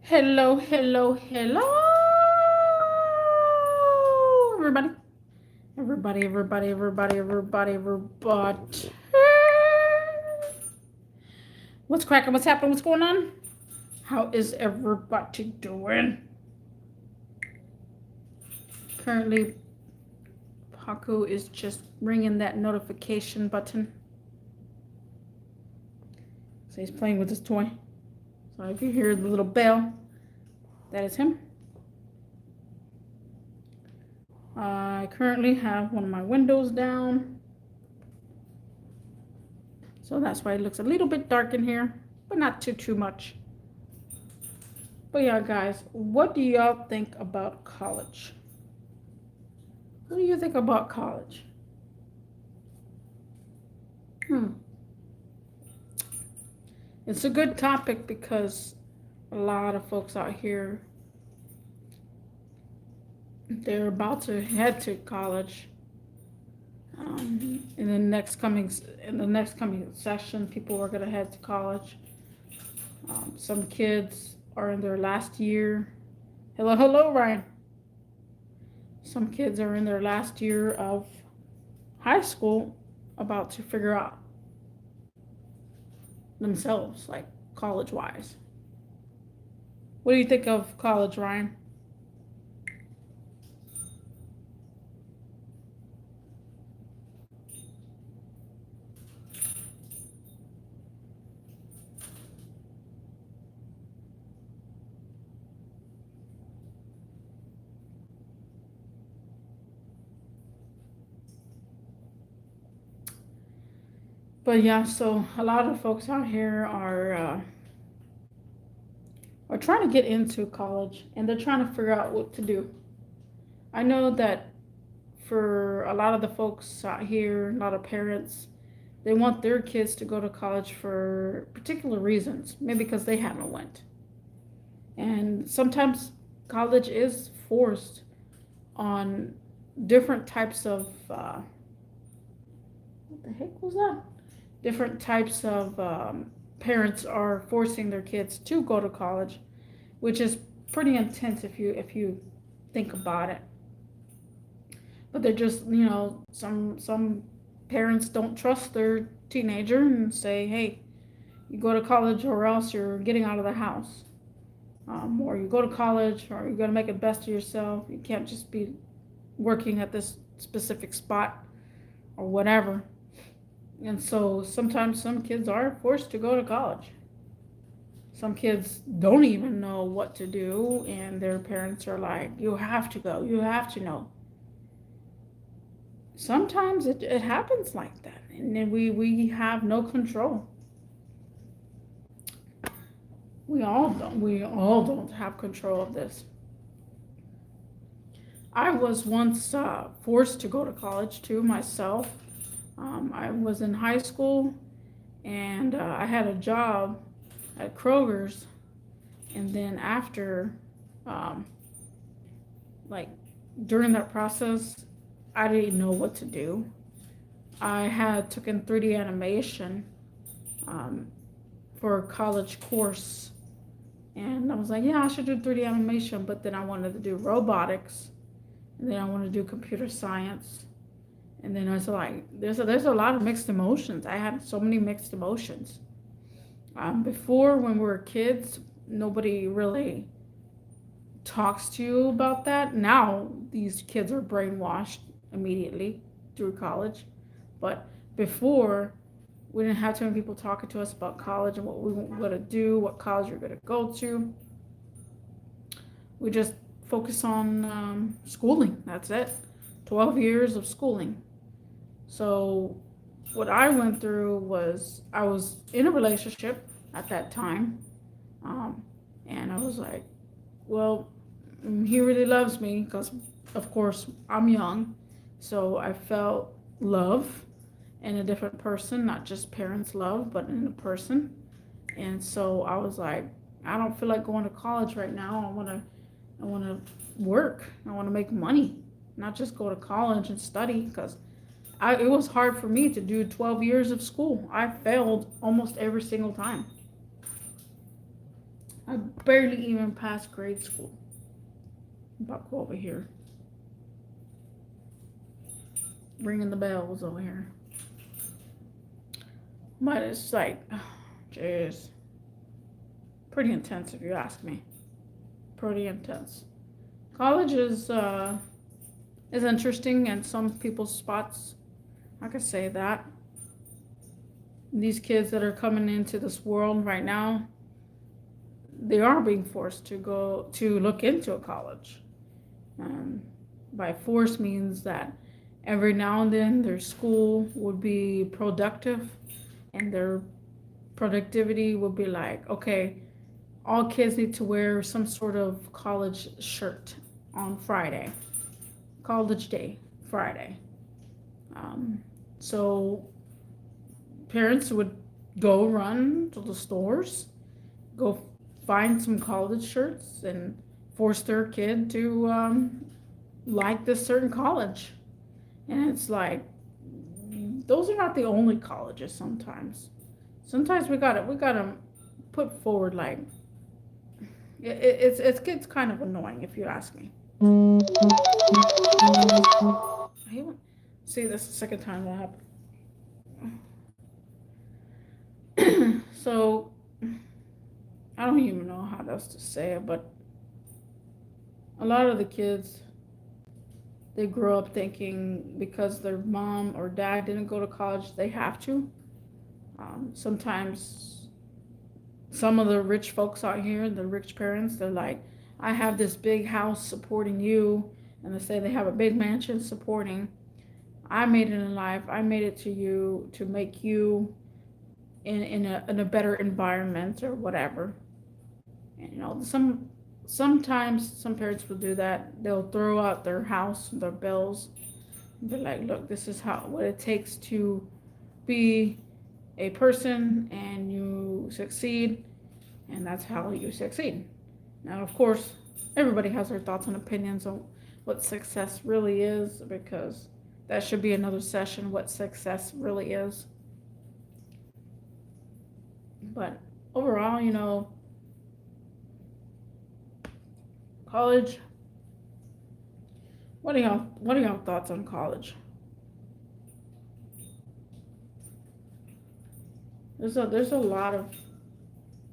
Hello, hello, hello, everybody. Everybody. What's cracking? What's happening? What's going on? How is everybody doing? Currently, Paku is just ringing that notification button. So he's playing with his toy. So if you hear the little bell, that is him. I currently have one of my windows down. So that's why it looks a little bit dark in here, but not too much. But yeah, guys, what do y'all think about college? What do you think about college? Hmm. It's a good topic because a lot of folks out here, they're about to head to college. In the next coming session, people are gonna head to college. Some kids are in their last year. Hello, Ryan. Some kids are in their last year of high school, about to figure out themselves, like college wise. What do you think of college, Ryan? But yeah, so a lot of folks out here are trying to get into college and they're trying to figure out what to do. I know that for a lot of the folks out here, a lot of parents, they want their kids to go to college for particular reasons, maybe because they haven't went. And sometimes college is forced on different types of what the heck was that? Different types of parents are forcing their kids to go to college, which is pretty intense if you think about it. But they're just some parents don't trust their teenager and say, hey, you go to college or else you're getting out of the house, or you go to college or you're gonna make the best of yourself. You can't just be working at this specific spot or whatever. And so sometimes some kids are forced to go to college. Some kids don't even know what to do, and their parents are like, you have to go, you have to know. Sometimes it happens like that, and then we have no control. We all don't have control of this. I was once forced to go to college too myself. I was in high school and I had a job at Kroger's, and then after, um, like during that process, I didn't know what to do. I had taken 3D animation um, for a college course, and I was like, yeah, I should do 3D animation, but then I wanted to do robotics, and then I wanted to do computer science, and then I was like, there's a lot of mixed emotions. I had so many mixed emotions. Before, when we were kids, nobody really talks to you about that. Now these kids are brainwashed immediately through college. But before, we didn't have too many people talking to us about college and what we were going to do, what college we are going to go to. We just focus on schooling. That's it. 12 years of schooling. So what I went through was I was in a relationship at that time. Um, and I was like, well, he really loves me because, of course, I'm young. So I felt love in a different person, not just parents' love, but in a person. And so I was like, I don't feel like going to college right now. I want to work. I want to make money, not just go to college and study because it was hard for me to do 12 years of school. I failed almost every single time. I barely even passed grade school. I'm about to go over here. Ringing the bells over here. But it's like, jeez, pretty intense if you ask me. Pretty intense. College is interesting in some people's spots. I could say that. These kids that are coming into this world right now, they are being forced to go to look into a college. Um, by force means that every now and then their school would be productive, and their productivity would be like, okay, all kids need to wear some sort of college shirt on Friday, college day, Friday. Um, so parents would go run to the stores, go find some college shirts, and force their kid to like this certain college. And it's like, those are not the only colleges. Sometimes we gotta put forward like it gets kind of annoying if you ask me. I even see this the second time that happened. So I don't even know how else to say it, but a lot of the kids, they grow up thinking because their mom or dad didn't go to college, they have to. Sometimes some of the rich folks out here, the rich parents, they're like, I have this big house supporting you, and they say they have a big mansion supporting. I made it in life. I made it to you to make you in a better environment or whatever. And sometimes some parents will do that. They'll throw out their house, their bills, and be like, look, this is how what it takes to be a person, and you succeed, and that's how you succeed. Now, of course, everybody has their thoughts and opinions on what success really is, because that should be another session, what success really is. But overall, college. What are y'all thoughts on college? There's a lot of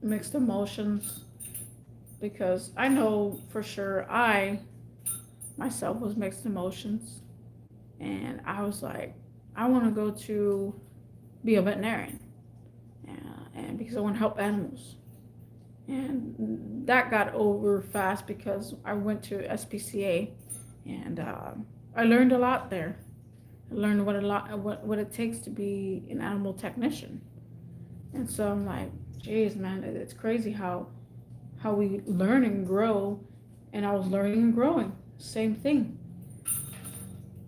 mixed emotions, because I know for sure I myself was mixed emotions, and I was like, I want to go to be a veterinarian, and because I want to help animals. And that got over fast because I went to SPCA, and I learned a lot there. I learned what it takes to be an animal technician. And so I'm like, geez, man, it's crazy how we learn and grow. And I was learning and growing. Same thing.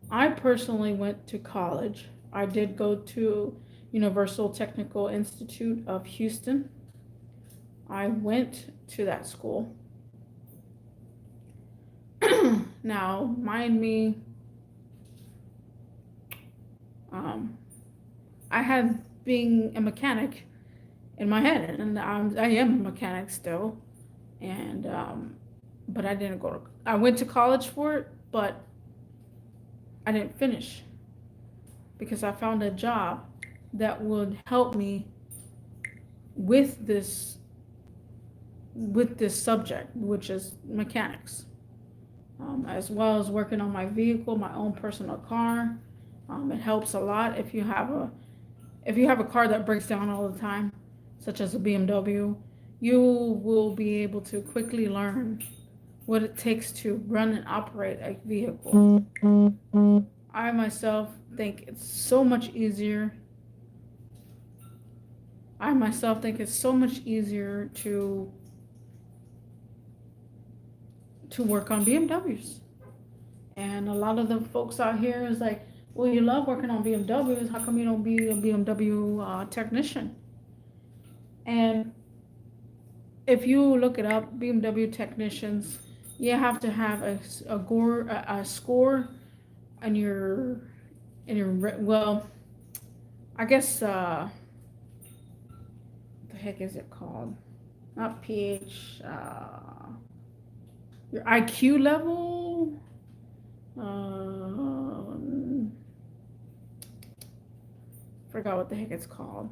I personally went to college. I did go to Universal Technical Institute of Houston. I went to that school. Now, mind me, um, I had being a mechanic in my head, and I am a mechanic still, and but I didn't go to. I went to college for it, but I didn't finish because I found a job that would help me with this subject, which is mechanics, as well as working on my vehicle, my own personal car. It helps a lot if you have a car that breaks down all the time, such as a BMW. You will be able to quickly learn what it takes to run and operate a vehicle. I myself think it's so much easier. I myself think it's so much easier to work on BMWs. And a lot of the folks out here is like, well, you love working on BMWs. How come you don't be a BMW technician? And if you look it up, BMW technicians, you have to have a score in your well, I guess what the heck is it called? not pH, your IQ level, um, forgot what the heck it's called.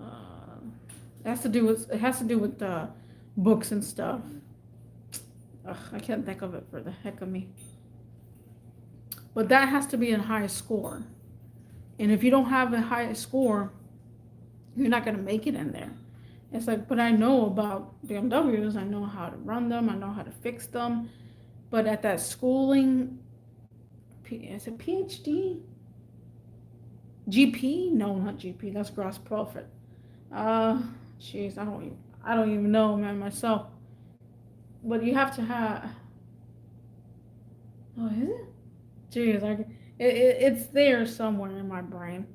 Uh, it has to do with books and stuff. Ugh, I can't think of it for the heck of me. But that has to be a high score. And if you don't have a high score, you're not gonna make it in there. It's like, but I know about BMWs. I know how to run them. I know how to fix them. But at that schooling, is it PhD? GP? No, not GP. That's gross profit. Uh, jeez, I don't even know, man, myself. But you have to have. Oh, is it? Jeez, it's there somewhere in my brain.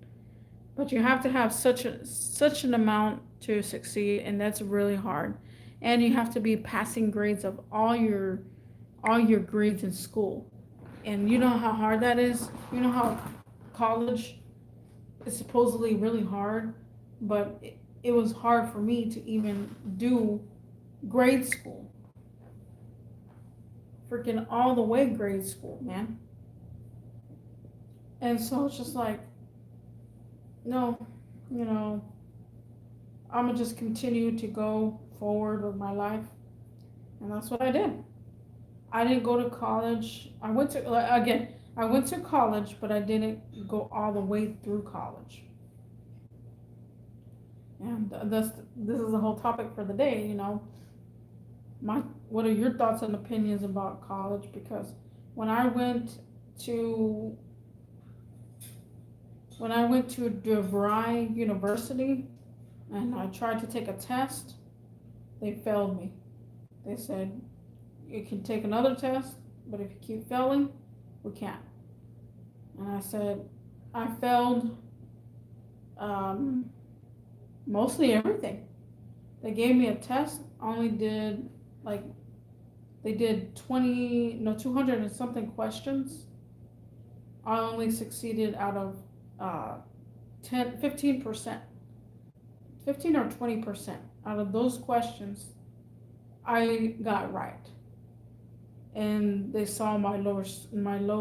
But you have to have such an amount to succeed, and that's really hard. And you have to be passing grades of all your grades in school. And you know how hard that is? You know how college is supposedly really hard, but it was hard for me to even do grade school. Freaking all the way grade school, man. And so it's just like, no, you know, I'm gonna just continue to go forward with my life. And that's what I did. I didn't go to college. I went to college, but I didn't go all the way through college. And this is the whole topic for the day, you know. What are your thoughts and opinions about college? Because when I went to DeVry University and I tried to take a test, they failed me. They said, you can take another test, but if you keep failing, we can't. And I said, I failed mostly everything. They gave me a test, only did like, they did 200 and something questions. I only succeeded out of 15%, 15 or 20% out of those questions, I got right. And they saw my low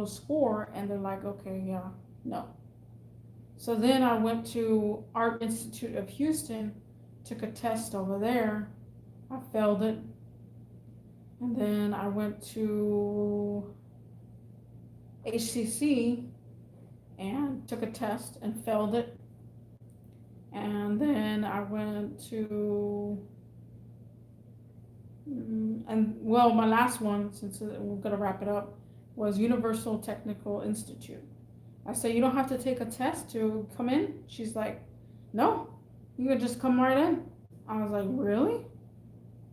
score, and they're like, okay, yeah, no. So then I went to Art Institute of Houston, took a test over there. I failed it. And then I went to HCC and took a test and failed it. And then I went to, my last one, since we're gonna wrap it up, was Universal Technical Institute. I said, you don't have to take a test to come in? She's like, no, you could just come right in. I was like, really?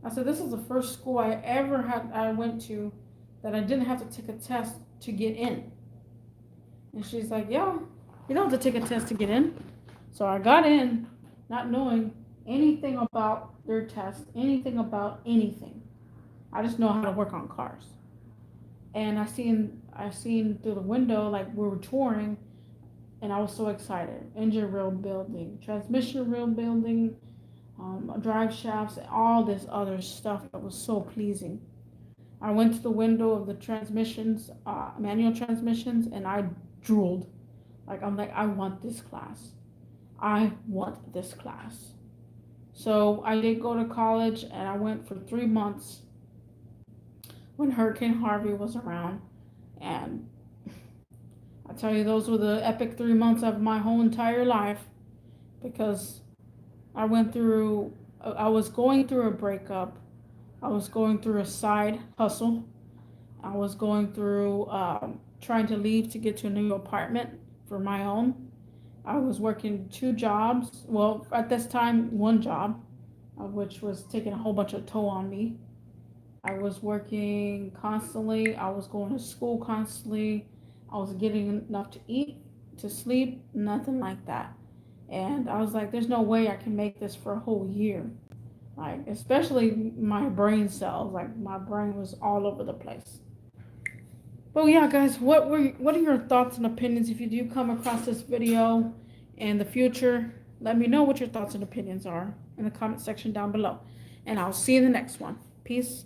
I said, this is the first school I went to that I didn't have to take a test to get in. And she's like, yeah, you don't have to take a test to get in. So I got in, not knowing anything about their test, anything about anything. I just know how to work on cars. And I seen through the window, like we were touring, and I was so excited. Engine rail building, transmission rail building, drive shafts, all this other stuff that was so pleasing. I went to the window of the transmissions, manual transmissions, and I drooled. I'm like, I want this class. I want this class. So I did go to college, and I went for 3 months when Hurricane Harvey was around. And I tell you, those were the epic 3 months of my whole entire life, because I was going through a breakup. I was going through a side hustle. I was going through trying to leave to get to a new apartment for my own. I was working 2 jobs. Well, at this time, 1 job, which was taking a whole bunch of toll on me. I was working constantly. I was going to school constantly. I was getting enough to eat, to sleep, nothing like that. And I was like, there's no way I can make this for a whole year. Like, especially my brain cells. Like, my brain was all over the place. But yeah, guys, what are your thoughts and opinions? If you do come across this video in the future, let me know what your thoughts and opinions are. in the comment section down below. And I'll see you in the next one. Peace.